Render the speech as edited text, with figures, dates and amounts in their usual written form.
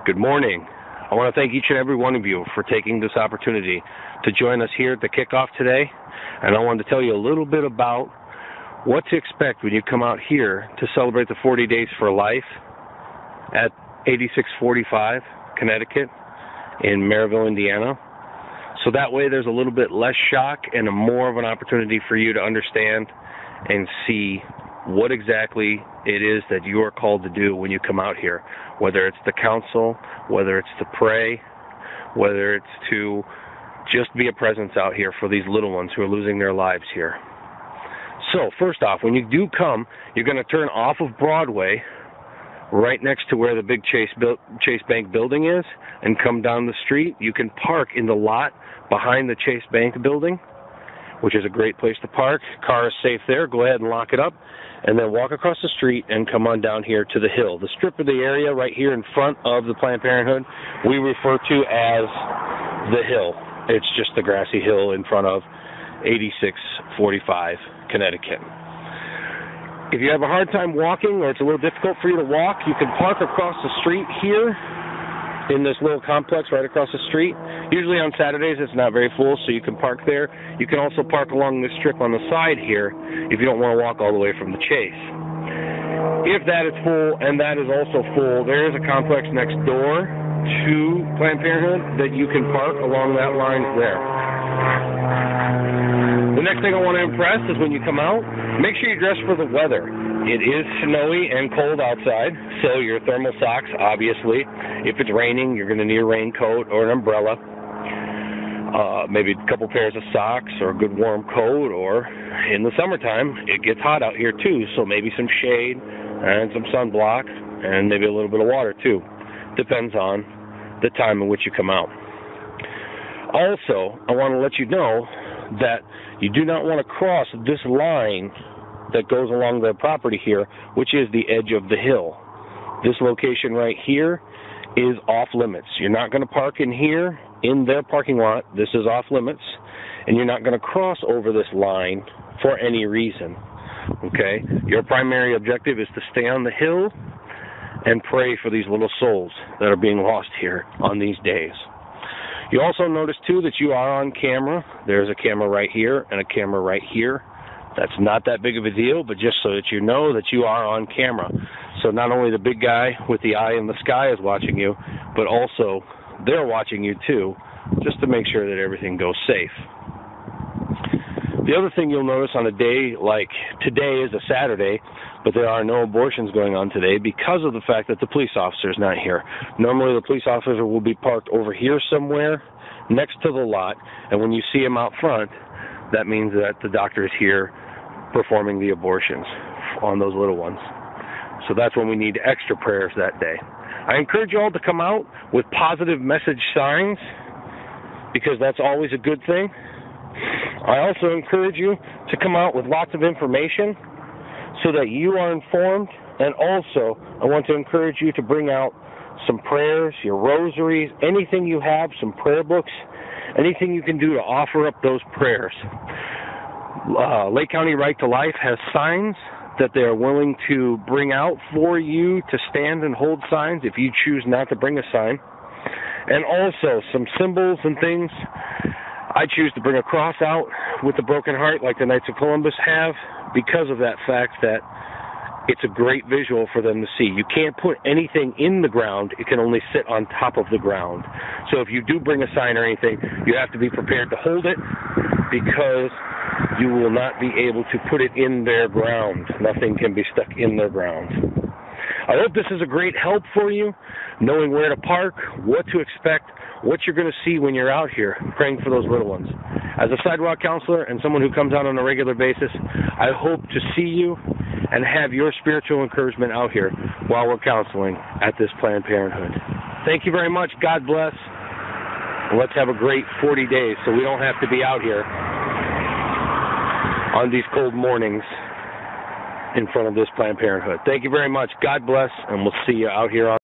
Good morning. I want to thank each and every one of you for taking this opportunity to join us here at the kickoff today. And I wanted to tell you a little bit about what to expect when you come out here to celebrate the 40 Days for Life at 8645 Connecticut in Maryville, Indiana. So that way there's a little bit less shock and more of an opportunity for you to understand and see what exactly it is that you are called to do when you come out here, whether it's to counsel, whether it's to pray, whether it's to just be a presence out here for these little ones who are losing their lives here. So first off, when you do come, you're going to turn off of Broadway right next to where the big Chase Bank building is and come down the street. You can park in the lot behind the Chase Bank building, which is a great place to park. Car is safe there. Go ahead and lock it up, and then walk across the street and come on down here to the hill. The strip of the area right here in front of the Planned Parenthood, we refer to as the hill. It's just the grassy hill in front of 8645 Connecticut. If you have a hard time walking or it's a little difficult for you to walk, you can park across the street here in this little complex right across the street. Usually on Saturdays it's not very full, so you can park there. You can also park along this strip on the side here if you don't want to walk all the way from the Chase. If that is full, and that is also full, there is a complex next door to Planned Parenthood that you can park along that line there. The next thing I want to impress is when you come out, make sure you dress for the weather. It is snowy and cold outside, so your thermal socks, obviously. If it's raining, you're going to need a raincoat or an umbrella. Maybe a couple pairs of socks or a good warm coat, or in the summertime, it gets hot out here too, so maybe some shade and some sunblock and maybe a little bit of water too. Depends on the time in which you come out. Also, I want to let you know that you do not want to cross this line that goes along the property here, which is the edge of the hill. This location right here is off limits. You're not going to park in here in their parking lot. This is off limits, and you're not going to cross over this line for any reason. Okay? Your primary objective is to stay on the hill and pray for these little souls that are being lost here on these days. You also notice too that you are on camera. There's a camera right here and a camera right here. That's not that big of a deal, but just so that you know that you are on camera. So not only the big guy with the eye in the sky is watching you, but also they're watching you too, just to make sure that everything goes safe. The other thing you'll notice on a day like today is a Saturday, but there are no abortions going on today because of the fact that the police officer is not here. Normally the police officer will be parked over here somewhere next to the lot, and when you see him out front, that means that the doctor is here performing the abortions on those little ones. So that's when we need extra prayers that day. I encourage you all to come out with positive message signs, because that's always a good thing. I also encourage you to come out with lots of information so that you are informed, and also I want to encourage you to bring out some prayers, your rosaries, anything you have, some prayer books, anything you can do to offer up those prayers. Lake County Right to Life has signs that they are willing to bring out for you to stand and hold signs if you choose not to bring a sign. And also some symbols and things. I choose to bring a cross out with the broken heart like the Knights of Columbus have, because of that fact that it's a great visual for them to see. You can't put anything in the ground. It can only sit on top of the ground. So if you do bring a sign or anything, you have to be prepared to hold it, because you will not be able to put it in their ground. Nothing can be stuck in their ground. I hope this is a great help for you, knowing where to park, what to expect, what you're going to see when you're out here praying for those little ones. As a sidewalk counselor and someone who comes out on a regular basis, I hope to see you and have your spiritual encouragement out here while we're counseling at this Planned Parenthood. Thank you very much. God bless. Let's have a great 40 days so we don't have to be out here on these cold mornings in front of this Planned Parenthood. Thank you very much. God bless, and we'll see you out here on